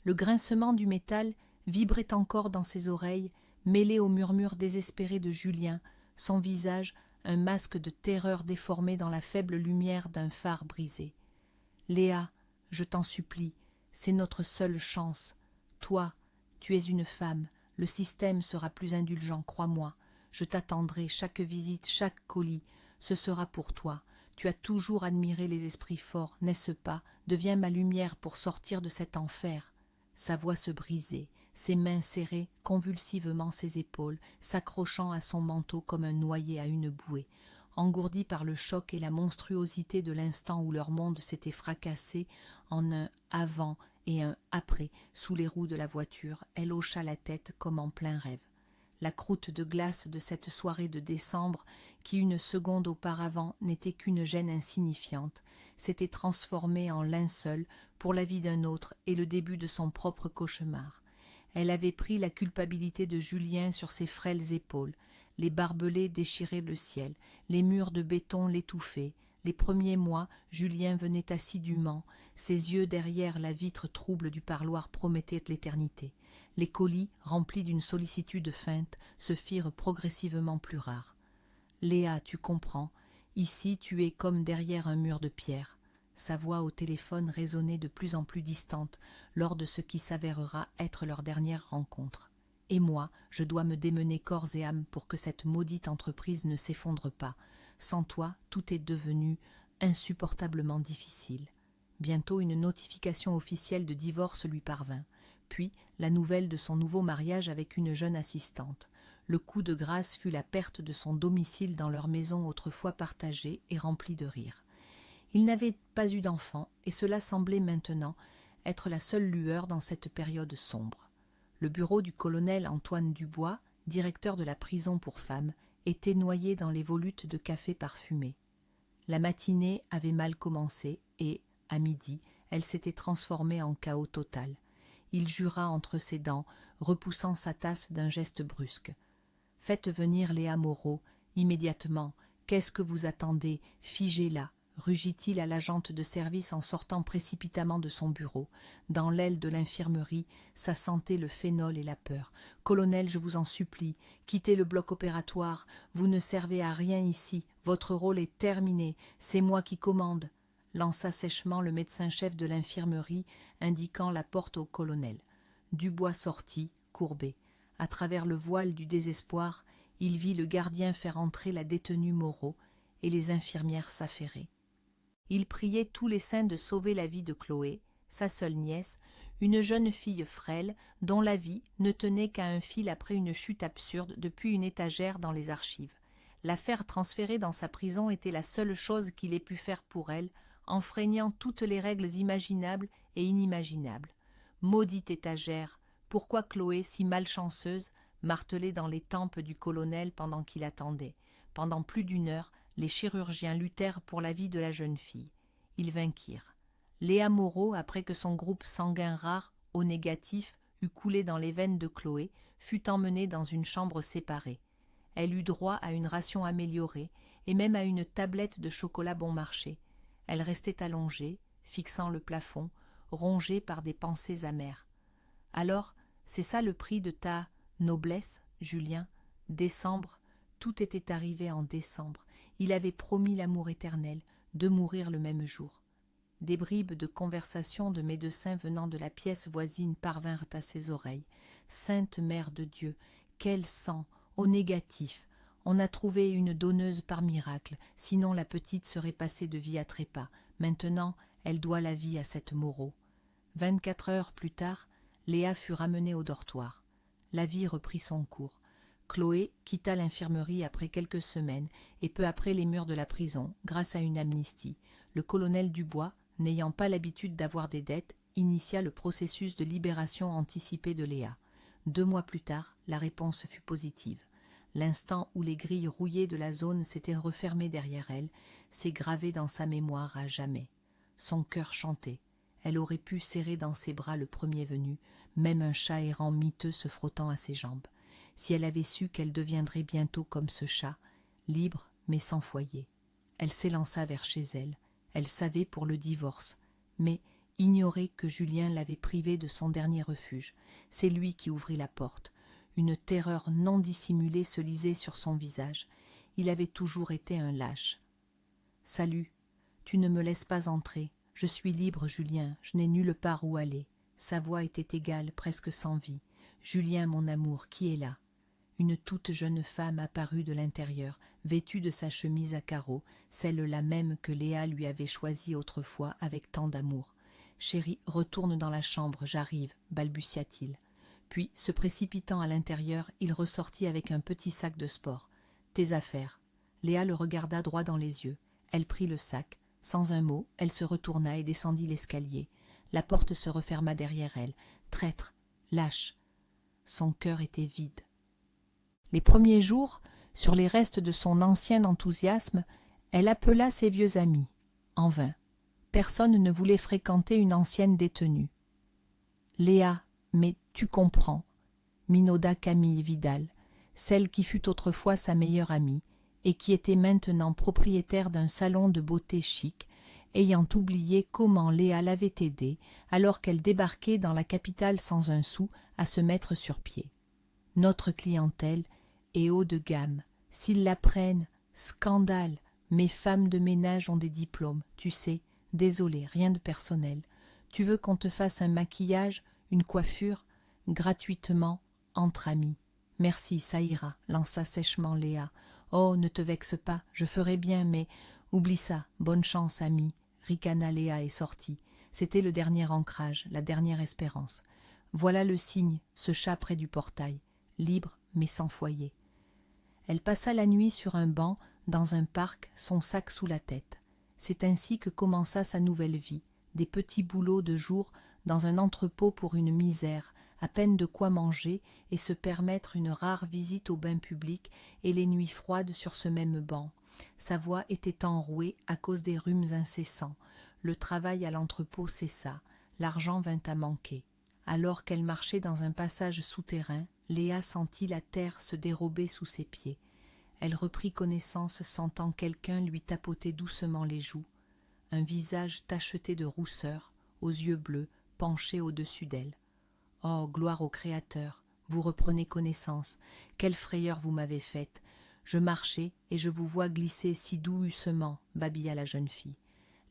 Le grincement du métal vibrait encore dans ses oreilles, mêlé au murmure désespéré de Julien, son visage un masque de terreur déformé dans la faible lumière d'un phare brisé. « Léa, je t'en supplie, c'est notre seule chance. Toi, tu es une femme, le système sera plus indulgent, crois-moi. Je t'attendrai, chaque visite, chaque colis, ce sera pour toi. Tu as toujours admiré les esprits forts, n'est-ce pas? Deviens ma lumière pour sortir de cet enfer. » Sa voix se brisait, ses mains serraient convulsivement ses épaules, s'accrochant à son manteau comme un noyé à une bouée. Engourdie par le choc et la monstruosité de l'instant où leur monde s'était fracassé en un avant et un après sous les roues de la voiture, elle hocha la tête comme en plein rêve. La croûte de glace de cette soirée de décembre, qui une seconde auparavant n'était qu'une gêne insignifiante, s'était transformée en linceul pour la vie d'un autre et le début de son propre cauchemar. Elle avait pris la culpabilité de Julien sur ses frêles épaules, les barbelés déchiraient le ciel, les murs de béton l'étouffaient. Les premiers mois, Julien venait assidûment, ses yeux derrière la vitre trouble du parloir promettaient l'éternité. Les colis, remplis d'une sollicitude feinte, se firent progressivement plus rares. « Léa, tu comprends, ici tu es comme derrière un mur de pierre. » Sa voix au téléphone résonnait de plus en plus distante lors de ce qui s'avérera être leur dernière rencontre. « Et moi, je dois me démener corps et âme pour que cette maudite entreprise ne s'effondre pas. Sans toi, tout est devenu insupportablement difficile. » Bientôt une notification officielle de divorce lui parvint, puis la nouvelle de son nouveau mariage avec une jeune assistante. Le coup de grâce fut la perte de son domicile dans leur maison autrefois partagée et remplie de rires. Il n'avait pas eu d'enfant, et cela semblait maintenant être la seule lueur dans cette période sombre. Le bureau du colonel Antoine Dubois, directeur de la prison pour femmes, était noyé dans les volutes de café parfumé. La matinée avait mal commencé et, à midi, elle s'était transformée en chaos total. Il jura entre ses dents, repoussant sa tasse d'un geste brusque. « Faites venir Léa Moreau, immédiatement. Qu'est-ce que vous attendez? Figez-la » rugit-il à l'agente de service en sortant précipitamment de son bureau. Dans l'aile de l'infirmerie, ça sentait le phénol et la peur. « Colonel, je vous en supplie, quittez le bloc opératoire. Vous ne servez à rien ici. Votre rôle est terminé. C'est moi qui commande. » lança sèchement le médecin-chef de l'infirmerie, indiquant la porte au colonel. Dubois sortit, courbé. À travers le voile du désespoir, il vit le gardien faire entrer la détenue Moreau et les infirmières s'affairer. Il priait tous les saints de sauver la vie de Chloé, sa seule nièce, une jeune fille frêle dont la vie ne tenait qu'à un fil après une chute absurde depuis une étagère dans les archives. La faire transférer dans sa prison était la seule chose qu'il ait pu faire pour elle, enfreignant toutes les règles imaginables et inimaginables. Maudite étagère, pourquoi Chloé, si malchanceuse, martelait dans les tempes du colonel pendant qu'il attendait. Pendant plus d'une heure, les chirurgiens luttèrent pour la vie de la jeune fille. Ils vainquirent. Léa Moreau, après que son groupe sanguin rare, O négatif, eut coulé dans les veines de Chloé, fut emmenée dans une chambre séparée. Elle eut droit à une ration améliorée et même à une tablette de chocolat bon marché. Elle restait allongée, fixant le plafond, rongée par des pensées amères. « Alors, c'est ça le prix de ta noblesse, Julien? Décembre, tout était arrivé en décembre. Il avait promis l'amour éternel, de mourir le même jour. » Des bribes de conversation de médecins venant de la pièce voisine parvinrent à ses oreilles. « Sainte Mère de Dieu, quel sang, au négatif! On a trouvé une donneuse par miracle, sinon la petite serait passée de vie à trépas. Maintenant, elle doit la vie à cette Moreau. » 24 heures plus tard, Léa fut ramenée au dortoir. La vie reprit son cours. Chloé quitta l'infirmerie après quelques semaines et peu après les murs de la prison, grâce à une amnistie. Le colonel Dubois, n'ayant pas l'habitude d'avoir des dettes, initia le processus de libération anticipée de Léa. 2 mois plus tard, la réponse fut positive. L'instant où les grilles rouillées de la zone s'étaient refermées derrière elle s'est gravé dans sa mémoire à jamais. Son cœur chantait. Elle aurait pu serrer dans ses bras le premier venu, même un chat errant miteux se frottant à ses jambes. Si elle avait su qu'elle deviendrait bientôt comme ce chat, libre mais sans foyer. Elle s'élança vers chez elle. Elle savait pour le divorce, mais ignorait que Julien l'avait privé de son dernier refuge. C'est lui qui ouvrit la porte. Une terreur non dissimulée se lisait sur son visage. Il avait toujours été un lâche. « Salut, tu ne me laisses pas entrer. Je suis libre, Julien, je n'ai nulle part où aller. » Sa voix était égale, presque sans vie. « Julien, mon amour, qui est là ?» Une toute jeune femme apparut de l'intérieur, vêtue de sa chemise à carreaux, celle-là même que Léa lui avait choisie autrefois avec tant d'amour. « Chérie, retourne dans la chambre, j'arrive, » balbutia-t-il. Puis, se précipitant à l'intérieur, il ressortit avec un petit sac de sport. « Tes affaires. » Léa le regarda droit dans les yeux. Elle prit le sac. Sans un mot, elle se retourna et descendit l'escalier. La porte se referma derrière elle. Traître, lâche. Son cœur était vide. Les premiers jours, sur les restes de son ancien enthousiasme, elle appela ses vieux amis. En vain. Personne ne voulait fréquenter une ancienne détenue. « Léa, mais tu comprends, » minauda Camille Vidal, celle qui fut autrefois sa meilleure amie, et qui était maintenant propriétaire d'un salon de beauté chic, ayant oublié comment Léa l'avait aidée alors qu'elle débarquait dans la capitale sans un sou à se mettre sur pied. « Notre clientèle est haut de gamme. S'ils la prennent, scandale, mes femmes de ménage ont des diplômes, tu sais. Désolé, rien de personnel. Tu veux qu'on te fasse un maquillage, une coiffure, gratuitement, entre amis. Merci, ça ira, lança sèchement Léa. Oh, ne te vexe pas, je ferai bien, mais oublie ça, bonne chance, ami, ricana Léa et sortit. C'était le dernier ancrage, la dernière espérance. Voilà le signe, ce chat près du portail, libre mais sans foyer. Elle passa la nuit sur un banc, dans un parc, son sac sous la tête. C'est ainsi que commença sa nouvelle vie, des petits boulots de jour dans un entrepôt pour une misère, à peine de quoi manger et se permettre une rare visite au bain public et les nuits froides sur ce même banc. Sa voix était enrouée à cause des rhumes incessants. Le travail à l'entrepôt cessa, l'argent vint à manquer. Alors qu'elle marchait dans un passage souterrain, Léa sentit la terre se dérober sous ses pieds. Elle reprit connaissance, sentant quelqu'un lui tapoter doucement les joues. Un visage tacheté de rousseur, aux yeux bleus, penché au-dessus d'elle. « Oh, gloire au Créateur, vous reprenez connaissance. Quelle frayeur vous m'avez faite. Je marchais et je vous vois glisser si doucement, » babilla la jeune fille.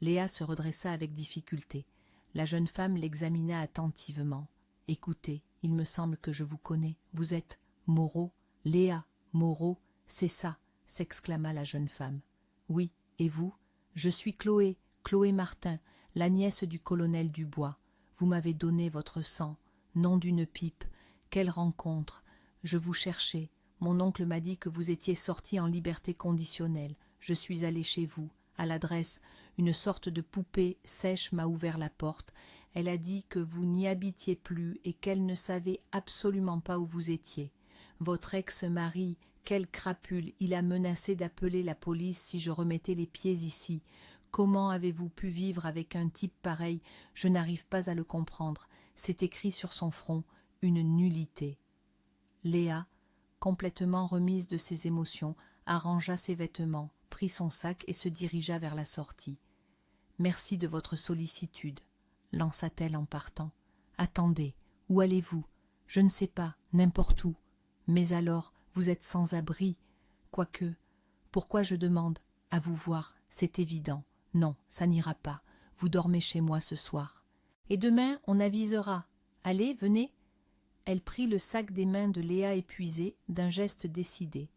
Léa se redressa avec difficulté. La jeune femme l'examina attentivement. « Écoutez, il me semble que je vous connais. Vous êtes Moreau, Léa Moreau, c'est ça, » s'exclama la jeune femme. « Oui, et vous ? Je suis Chloé, Chloé Martin, la nièce du colonel Dubois. Vous m'avez donné votre sang. Nom d'une pipe. Quelle rencontre. Je vous cherchais. Mon oncle m'a dit que vous étiez sorti en liberté conditionnelle. Je suis allé chez vous. À l'adresse, une sorte de poupée sèche m'a ouvert la porte. Elle a dit que vous n'y habitiez plus et qu'elle ne savait absolument pas où vous étiez. Votre ex-mari, quel crapule, il a menacé d'appeler la police si je remettais les pieds ici. Comment avez-vous pu vivre avec un type pareil? Je n'arrive pas à le comprendre. C'est écrit sur son front, une nullité. » Léa, complètement remise de ses émotions, arrangea ses vêtements, prit son sac et se dirigea vers la sortie. « Merci de votre sollicitude, » lança-t-elle en partant. « Attendez, où allez-vous? Je ne sais pas, n'importe où. Mais alors, vous êtes sans abri. Quoique, pourquoi je demande? À vous voir, c'est évident. Non, ça n'ira pas. Vous dormez chez moi ce soir. Et demain, on avisera. Allez, venez. » Elle prit le sac des mains de Léa épuisée, d'un geste décidé.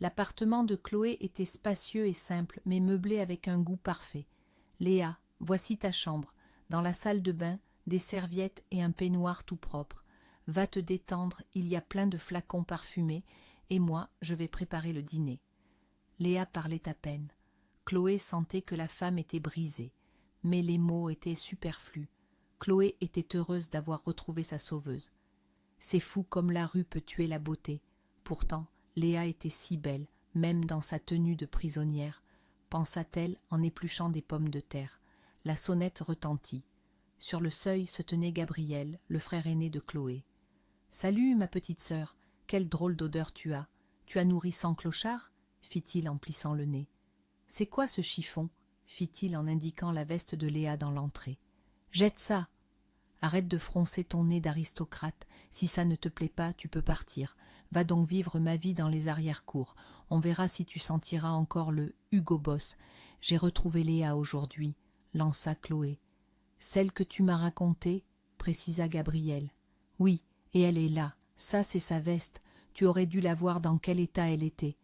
L'appartement de Chloé était spacieux et simple, mais meublé avec un goût parfait. « Léa, voici ta chambre. Dans la salle de bain, des serviettes et un peignoir tout propre. Va te détendre, il y a plein de flacons parfumés, et moi, je vais préparer le dîner. » Léa parlait à peine. Chloé sentait que la femme était brisée, mais les mots étaient superflus. Chloé était heureuse d'avoir retrouvé sa sauveuse. C'est fou comme la rue peut tuer la beauté. Pourtant, Léa était si belle, même dans sa tenue de prisonnière, pensa-t-elle en épluchant des pommes de terre. La sonnette retentit. Sur le seuil se tenait Gabriel, le frère aîné de Chloé. « Salut, ma petite sœur, quelle drôle d'odeur tu as. Tu as nourri 100 clochards ?» fit-il en plissant le nez. « C'est quoi ce chiffon ?» fit-il en indiquant la veste de Léa dans l'entrée. Jette ça. Arrête de froncer ton nez d'aristocrate. Si ça ne te plaît pas, tu peux partir. Va donc vivre ma vie dans les arrière-cours. On verra si tu sentiras encore le Hugo Boss. J'ai retrouvé Léa aujourd'hui, lança Chloé. Celle que tu m'as racontée, précisa Gabriel. Oui, et elle est là. Ça, c'est sa veste. Tu aurais dû la voir dans quel état elle était.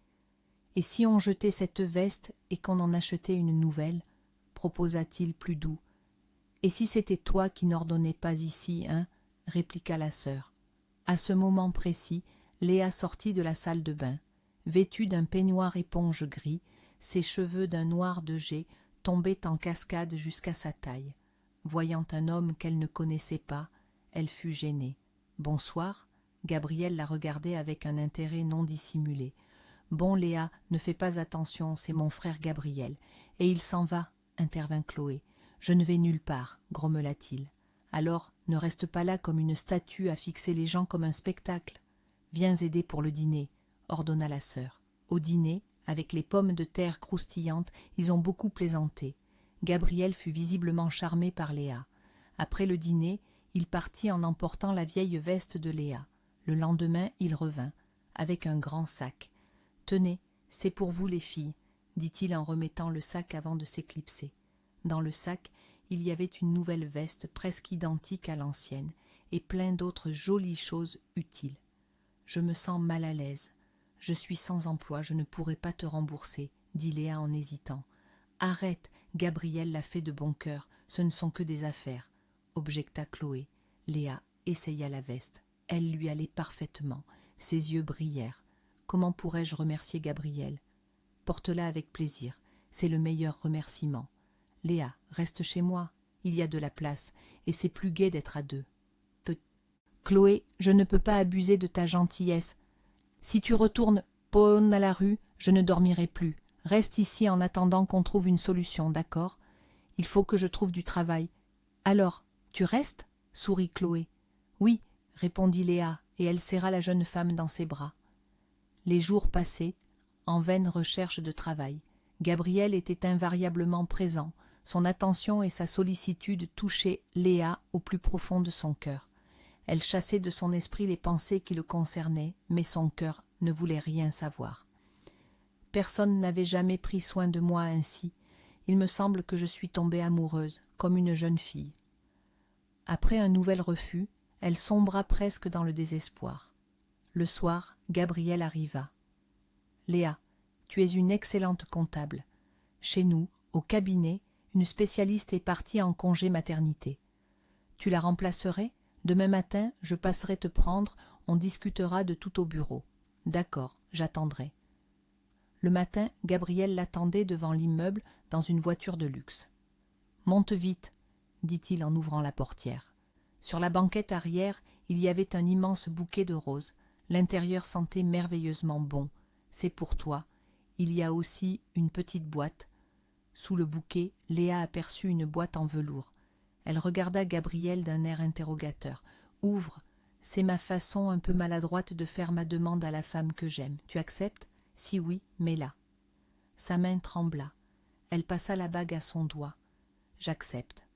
Et si on jetait cette veste et qu'on en achetait une nouvelle, proposa-t-il plus doux. Et si c'était toi qui n'ordonnais pas ici, hein, répliqua la sœur. À ce moment précis, Léa sortit de la salle de bain. Vêtue d'un peignoir éponge gris, ses cheveux d'un noir de jais tombaient en cascade jusqu'à sa taille. Voyant un homme qu'elle ne connaissait pas, elle fut gênée. « Bonsoir » Gabriel la regardait avec un intérêt non dissimulé. « Bon, Léa, ne fais pas attention, c'est mon frère Gabriel. Et il s'en va, intervint Chloé. Je ne vais nulle part, grommela-t-il. Alors, ne reste pas là comme une statue à fixer les gens comme un spectacle. Viens aider pour le dîner, ordonna la sœur. Au dîner, avec les pommes de terre croustillantes, ils ont beaucoup plaisanté. Gabriel fut visiblement charmé par Léa. Après le dîner, il partit en emportant la vieille veste de Léa. Le lendemain, il revint, avec un grand sac. « Tenez, c'est pour vous les filles, » dit-il en remettant le sac avant de s'éclipser. Dans le sac, il y avait une nouvelle veste presque identique à l'ancienne, et plein d'autres jolies choses utiles. « Je me sens mal à l'aise. Je suis sans emploi, je ne pourrai pas te rembourser, » dit Léa en hésitant. « Arrête, Gabriel l'a fait de bon cœur, ce ne sont que des affaires, » objecta Chloé. Léa essaya la veste. Elle lui allait parfaitement. Ses yeux brillèrent. « Comment pourrais-je remercier Gabriel ? » ?»« Porte-la avec plaisir, c'est le meilleur remerciement. »« Léa, reste chez moi, il y a de la place, et c'est plus gai d'être à deux. »« Chloé, je ne peux pas abuser de ta gentillesse. Si tu retournes paune à la rue, je ne dormirai plus. Reste ici en attendant qu'on trouve une solution, d'accord ? Il faut que je trouve du travail. »« Alors, tu restes ?» sourit Chloé. « Oui, » répondit Léa, et elle serra la jeune femme dans ses bras. Les jours passaient, en vaine recherche de travail. Gabriel était invariablement présent. Son attention et sa sollicitude touchaient Léa au plus profond de son cœur. Elle chassait de son esprit les pensées qui le concernaient, mais son cœur ne voulait rien savoir. « Personne n'avait jamais pris soin de moi ainsi. Il me semble que je suis tombée amoureuse, comme une jeune fille. » Après un nouvel refus, elle sombra presque dans le désespoir. Le soir, Gabriel arriva. « Léa, tu es une excellente comptable. Chez nous, au cabinet, une spécialiste est partie en congé maternité. Tu la remplacerais ? Demain matin, je passerai te prendre, on discutera de tout au bureau. D'accord, j'attendrai. » Le matin, Gabriel l'attendait devant l'immeuble dans une voiture de luxe. « Monte vite, » dit-il en ouvrant la portière. Sur la banquette arrière, il y avait un immense bouquet de roses. L'intérieur sentait merveilleusement bon. C'est pour toi. Il y a aussi une petite boîte. Sous le bouquet, Léa aperçut une boîte en velours. Elle regarda Gabriel d'un air interrogateur. « Ouvre. C'est ma façon un peu maladroite de faire ma demande à la femme que j'aime. Tu acceptes ? Si oui, mets-la. » Sa main trembla. Elle passa la bague à son doigt. « J'accepte.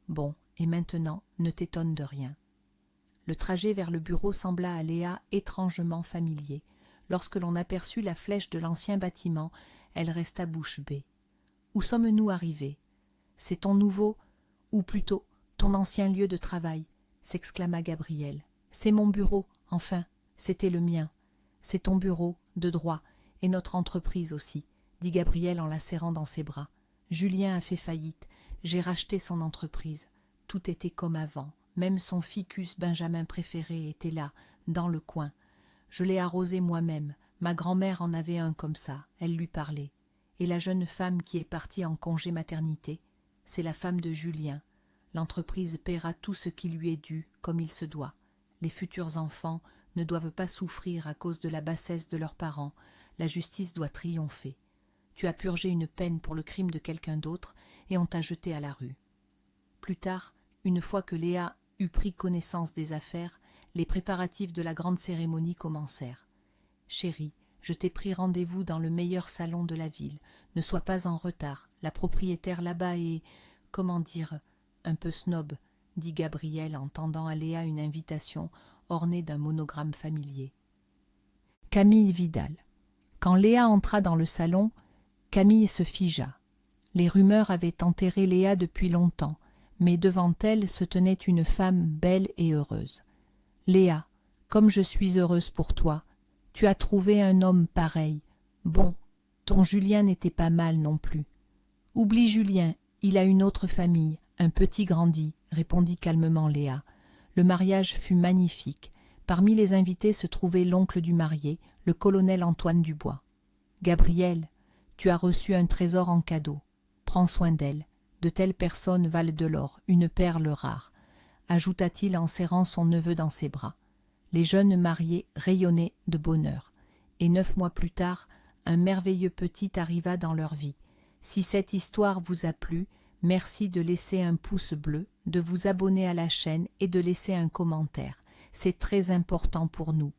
Bon, et maintenant, ne t'étonne de rien. » Le trajet vers le bureau sembla à Léa étrangement familier. Lorsque l'on aperçut la flèche de l'ancien bâtiment, elle resta bouche bée. « Où sommes-nous arrivés ? C'est ton nouveau, ou plutôt ton ancien lieu de travail ?» s'exclama Gabriel. « C'est mon bureau, enfin, c'était le mien. C'est ton bureau, de droit, et notre entreprise aussi, » dit Gabriel en la serrant dans ses bras. « Julien a fait faillite, j'ai racheté son entreprise. Tout était comme avant. Même son ficus Benjamin préféré était là, dans le coin. Je l'ai arrosé moi-même. Ma grand-mère en avait un comme ça, elle lui parlait. Et la jeune femme qui est partie en congé maternité, c'est la femme de Julien. L'entreprise paiera tout ce qui lui est dû, comme il se doit. Les futurs enfants ne doivent pas souffrir à cause de la bassesse de leurs parents. La justice doit triompher. Tu as purgé une peine pour le crime de quelqu'un d'autre, et on t'a jeté à la rue. » Plus tard, une fois que Léa eut pris connaissance des affaires, les préparatifs de la grande cérémonie commencèrent. « Chérie, je t'ai pris rendez-vous dans le meilleur salon de la ville. Ne sois pas en retard. La propriétaire là-bas est, comment dire, un peu snob, dit Gabriel en tendant à Léa une invitation ornée d'un monogramme familier. Camille Vidal. Quand Léa entra dans le salon, Camille se figea. Les rumeurs avaient enterré Léa depuis longtemps, mais devant elle se tenait une femme belle et heureuse. « Léa, comme je suis heureuse pour toi. Tu as trouvé un homme pareil. Bon, ton Julien n'était pas mal non plus. »« Oublie Julien, il a une autre famille, un petit grandi, » répondit calmement Léa. Le mariage fut magnifique. Parmi les invités se trouvait l'oncle du marié, le colonel Antoine Dubois. « Gabriel, tu as reçu un trésor en cadeau. Prends soin d'elle. De telles personnes valent de l'or, une perle rare, » ajouta-t-il en serrant son neveu dans ses bras. Les jeunes mariés rayonnaient de bonheur. Et 9 mois plus tard, un merveilleux petit arriva dans leur vie. Si cette histoire vous a plu, merci de laisser un pouce bleu, de vous abonner à la chaîne et de laisser un commentaire. C'est très important pour nous.